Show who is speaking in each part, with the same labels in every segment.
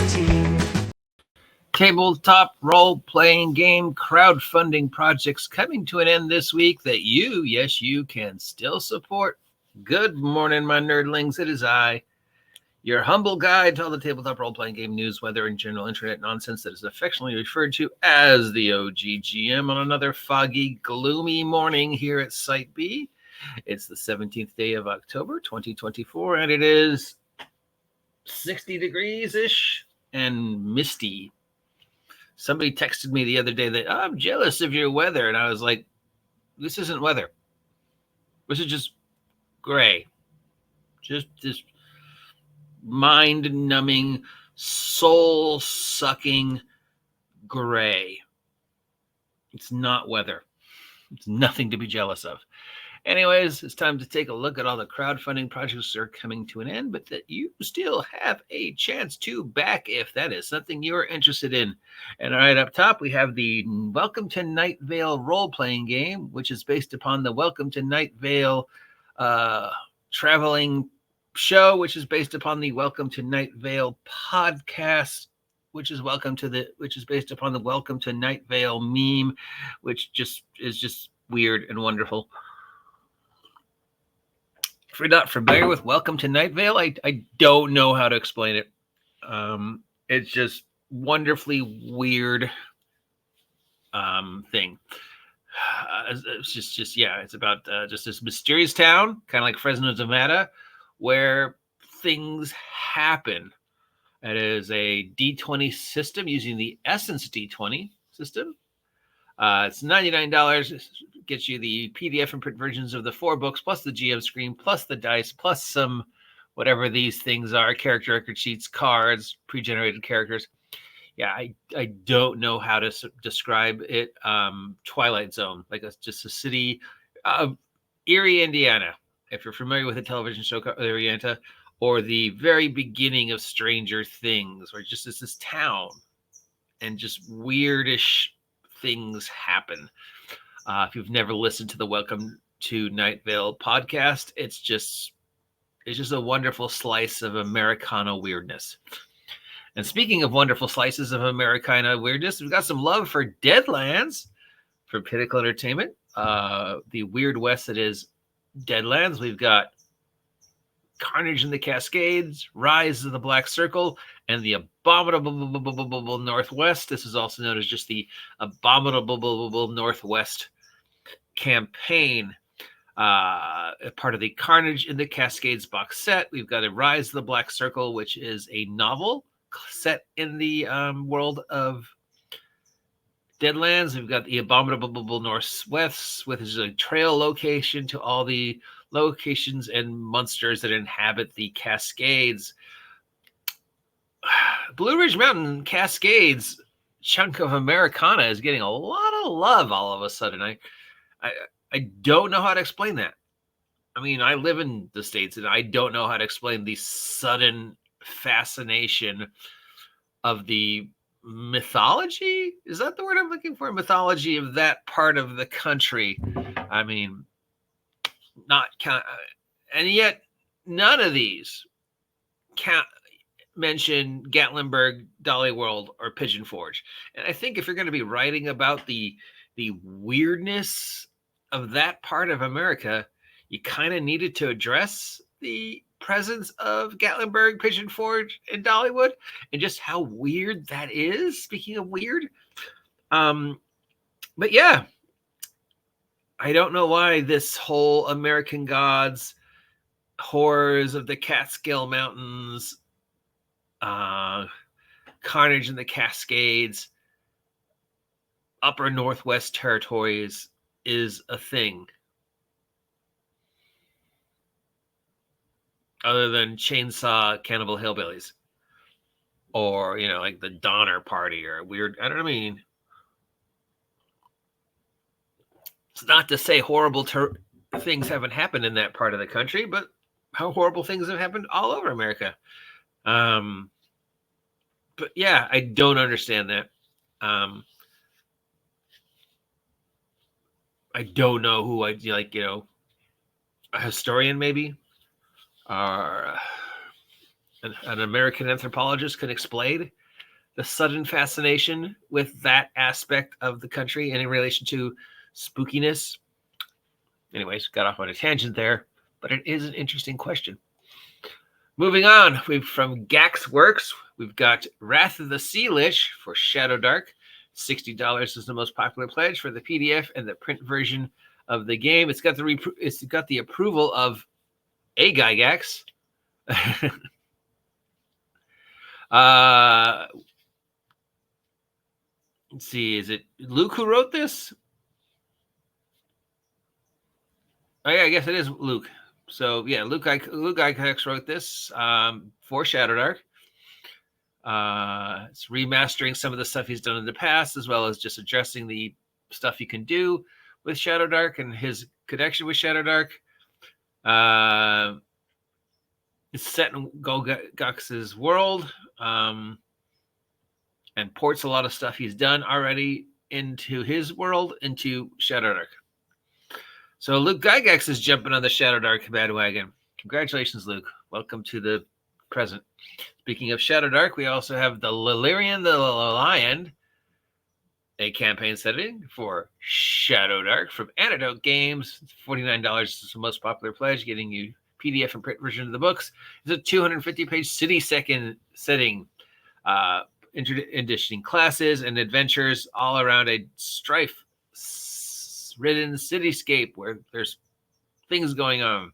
Speaker 1: team.
Speaker 2: Tabletop role-playing game crowdfunding projects coming to an end this week that you can still support. Good morning, my nerdlings. It is I, your humble guide to all the tabletop role-playing game news, weather, and general internet nonsense that is affectionately referred to as the OGGM on another foggy, gloomy morning here at Site B. It's the 17th day of October, 2024, and it is 60 degrees-ish and misty. Somebody texted me the other day that I'm jealous of your weather. And I was like, this isn't weather. This is just gray. Just this mind-numbing, soul-sucking gray. It's not weather. It's nothing to be jealous of. Anyways, it's time to take a look at all the crowdfunding projects that are coming to an end, but that you still have a chance to back if that is something you're interested in. And right up top, we have the Welcome to Night Vale role-playing game, which is based upon the Welcome to Night Vale traveling show, which is based upon the Welcome to Night Vale podcast, which is based upon the Welcome to Night Vale meme, which is just weird and wonderful. If you're not familiar with Welcome to Night Vale, I don't know how to explain it. It's just wonderfully weird thing. It's about just this mysterious town, kind of like Fresno, Nevada, where things happen. It is a D20 system using the Essence D20 system. It's $99. Gets you the PDF and print versions of the 4 books, plus the GM screen, plus the dice, plus some whatever these things are, character record sheets, cards, pre-generated characters. Yeah, I don't know how to describe it. Twilight Zone, like just a city of Erie, Indiana. If you're familiar with the television show Erie, or the very beginning of Stranger Things, where just this town and just weirdish things happen. If you've never listened to the Welcome to Night Vale podcast, it's just a wonderful slice of Americana weirdness. And speaking of wonderful slices of Americana weirdness, we've got some love for Deadlands from Pinnacle Entertainment. The Weird West that is Deadlands. We've got Carnage in the Cascades, Rise of the Black Circle, and the Abominable Northwest. This is also known as just the Abominable Northwest campaign. Part of the Carnage in the Cascades box set. We've got a Rise of the Black Circle, which is a novel set in the world of Deadlands. We've got the Abominable Northwest, which is a trail location to all the locations and monsters that inhabit the Cascades. Blue Ridge Mountain Cascades chunk of Americana is getting a lot of love all of a sudden. I don't know how to explain that. I mean, I live in the States and I don't know how to explain the sudden fascination of the mythology. Is that the word I'm looking for? Mythology of that part of the country. I mean, and yet none of these mention Gatlinburg, Dolly World, or Pigeon Forge. And I think if you're going to be writing about the weirdness of that part of America, you kind of needed to address the presence of Gatlinburg, Pigeon Forge, and Dollywood, and just how weird that is. Speaking of weird, but yeah, I don't know why this whole American Gods, horrors of the Catskill Mountains, Carnage in the Cascades, Upper Northwest Territories is a thing. Other than Chainsaw Cannibal Hillbillies. Or, like the Donner Party or weird, I don't know, it's not to say horrible things haven't happened in that part of the country, but how horrible things have happened all over America. But yeah, I don't understand that. I don't know who I'd like, a historian maybe, or an American anthropologist could explain the sudden fascination with that aspect of the country and in relation to spookiness. Anyways, got off on a tangent there, but it is an interesting question. Moving on, from Gax Works, we've got Wrath of the Sea Lich for Shadowdark. $60 is the most popular pledge for the PDF and the print version of the game. It's got the approval of a Gygax. Let's see, is it Luke who wrote this? Oh yeah, I guess it is Luke. So yeah, Luke Gygax wrote this for Shadowdark. It's remastering some of the stuff he's done in the past, as well as just addressing the stuff he can do with Shadowdark and his connection with Shadowdark. It's set in Gygax's world, and ports a lot of stuff he's done already into his world, into Shadowdark. So Luke Gygax is jumping on the Shadowdark bandwagon. Congratulations, Luke. Welcome to the present. Speaking of Shadowdark, we also have the Lilirian the Lion, a campaign setting for Shadowdark from Antidote Games. $49 is the most popular pledge, getting you PDF and print version of the books. It's a 250-page city setting, introducing classes and adventures all around a strife-ridden cityscape where there's things going on.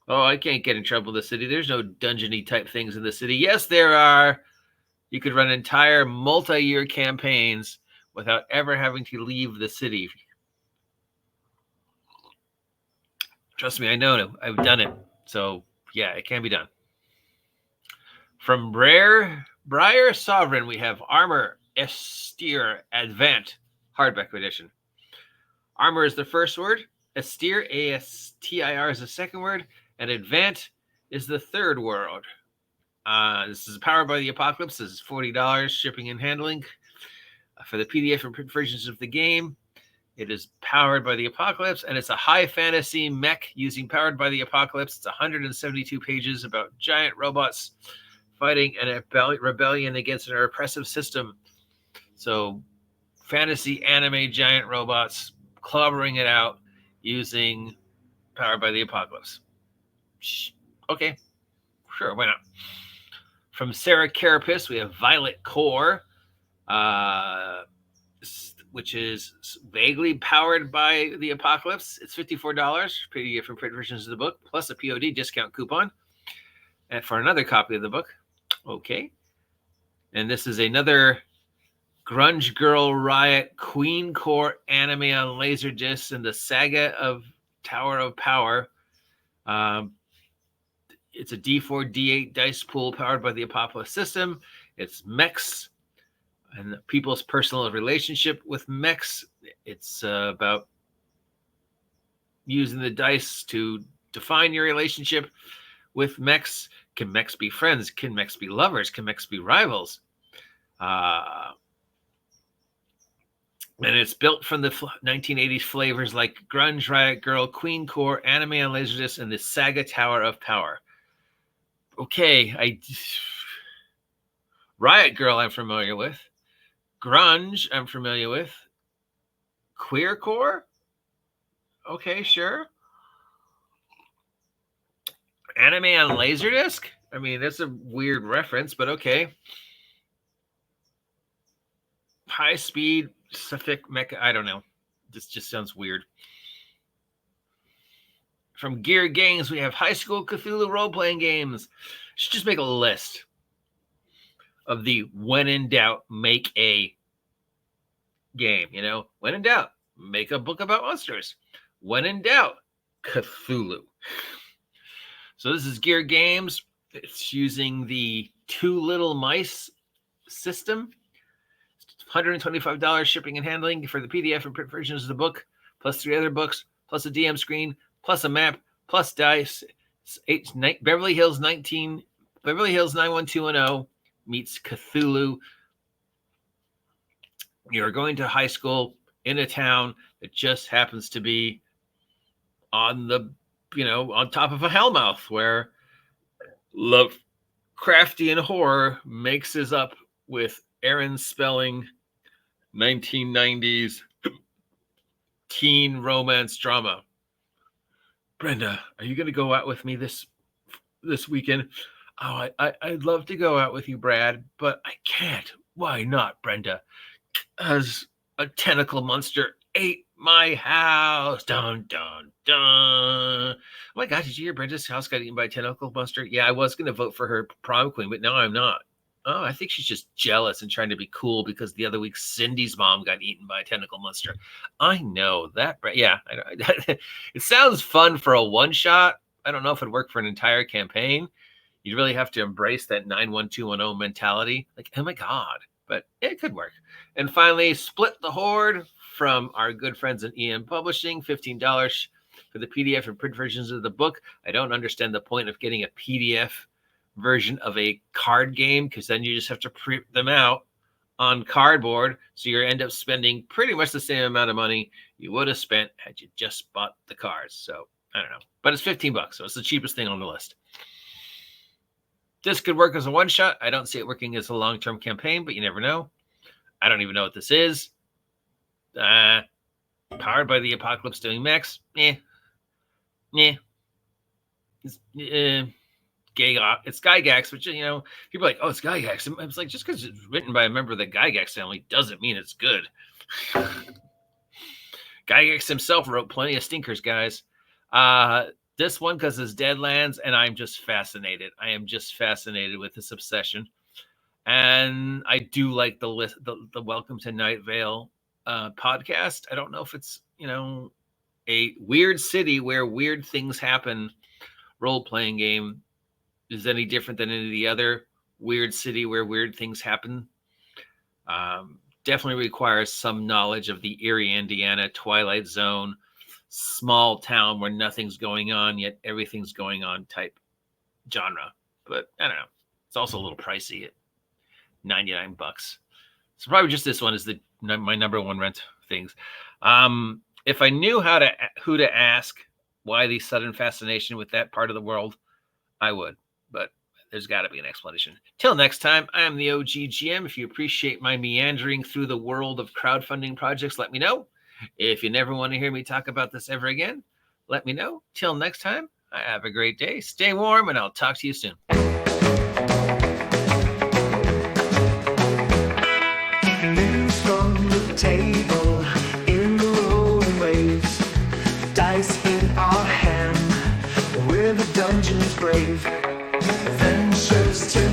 Speaker 2: Oh, I can't get in trouble in the city. There's no dungeon-y type things in the city. Yes, there are. You could run entire multi-year campaigns without ever having to leave the city. Trust me, I know. I've done it. So, yeah, it can be done. From Briar Sovereign, we have Armor Estir Advent hardback edition. Armor is the first word. Estir, A-S-T-I-R, is the second word. And Advent is the third word. This is powered by the Apocalypse. This is $40 shipping and handling. For the PDF and print versions of the game, it is powered by the Apocalypse, and it's a high fantasy mech using powered by the Apocalypse. It's 172 pages about giant robots fighting a rebellion against an oppressive system. So fantasy anime giant robots clobbering it out using powered by the Apocalypse. Okay, sure, why not? From Sarah Carapace, we have Violet Core, which is vaguely powered by the Apocalypse. It's $54, pretty different print versions of the book, plus a POD discount coupon, and for another copy of the book. Okay, and this is another Grunge Girl Riot Queen Core anime on Laserdisc and the Saga of Tower of Power. It's a D4, D8 dice pool powered by the Apocalypse system. It's mechs and people's personal relationship with mechs. It's about using the dice to define your relationship with mechs. Can mechs be friends? Can mechs be lovers? Can mechs be rivals? And it's built from the 1980s flavors like Grunge, Riot Girl, Queen Core, Anime on Laserdisc, and the Saga Tower of Power. Okay, Riot Girl I'm familiar with. Grunge I'm familiar with. Queer Core? Okay, sure. Anime on Laserdisc? I mean, that's a weird reference, but okay. High speed, Suffolk Mecha, I don't know. This just sounds weird. From Gear Games, we have High School Cthulhu role-playing games. Should just make a list of the when in doubt, make a game. You know, when in doubt, make a book about monsters. When in doubt, Cthulhu. So this is Gear Games. It's using the Two Little Mice system. $125 shipping and handling for the PDF and print versions of the book, plus 3 other books, plus a DM screen, plus a map, plus dice. Beverly Hills 91210 meets Cthulhu. You're going to high school in a town that just happens to be on the, on top of a hellmouth where Lovecraftian horror mixes up with Aaron Spelling 1990s teen romance drama. Brenda, are you going to go out with me this weekend? Oh, I'd love to go out with you, Brad, but I can't. Why not, Brenda? As a tentacle monster ate my house. Dun, dun, dun. Oh my God, did you hear Brenda's house got eaten by a tentacle monster? Yeah, I was going to vote for her prom queen, but now I'm not. Oh, I think she's just jealous and trying to be cool because the other week Cindy's mom got eaten by a tentacle monster. I know that. Yeah, it sounds fun for a one-shot. I don't know if it'd work for an entire campaign. You'd really have to embrace that 91210 mentality. Like, oh my God. But it could work. And finally, Split the Horde from our good friends at EM Publishing, $15 for the PDF and print versions of the book. I don't understand the point of getting a PDF version of a card game, because then you just have to print them out on cardboard. So you end up spending pretty much the same amount of money you would have spent had you just bought the cards. So I don't know. But it's $15, so it's the cheapest thing on the list. This could work as a one-shot. I don't see it working as a long-term campaign, but you never know. I don't even know what this is. Powered by the Apocalypse doing mechs. It's Gygax, which, you know, people are like, oh, it's Gygax. It's like, just because it's written by a member of the Gygax family doesn't mean it's good. Gygax himself wrote plenty of stinkers, guys. This one, because it's Deadlands, and I'm just fascinated. I am just fascinated with this obsession. And I do like the Welcome to Night Vale podcast. I don't know if it's, you know, a weird city where weird things happen role-playing game is any different than any of the other weird city where weird things happen. Definitely requires some knowledge of the Erie, Indiana Twilight Zone, small town where nothing's going on yet everything's going on type genre. But I don't know. It's also a little pricey at $99. So probably just this one is my number one rent things. If I knew who to ask why the sudden fascination with that part of the world, I would. But there's got to be an explanation. Till next time, I am the OG GM. If you appreciate my meandering through the world of crowdfunding projects, let me know. If you never want to hear me talk about this ever again, let me know. Till next time, have a great day. Stay warm, and I'll talk to you soon.
Speaker 1: News from the table in the rolling waves. Dice in our hand, we're the dungeon's brave. Adventures to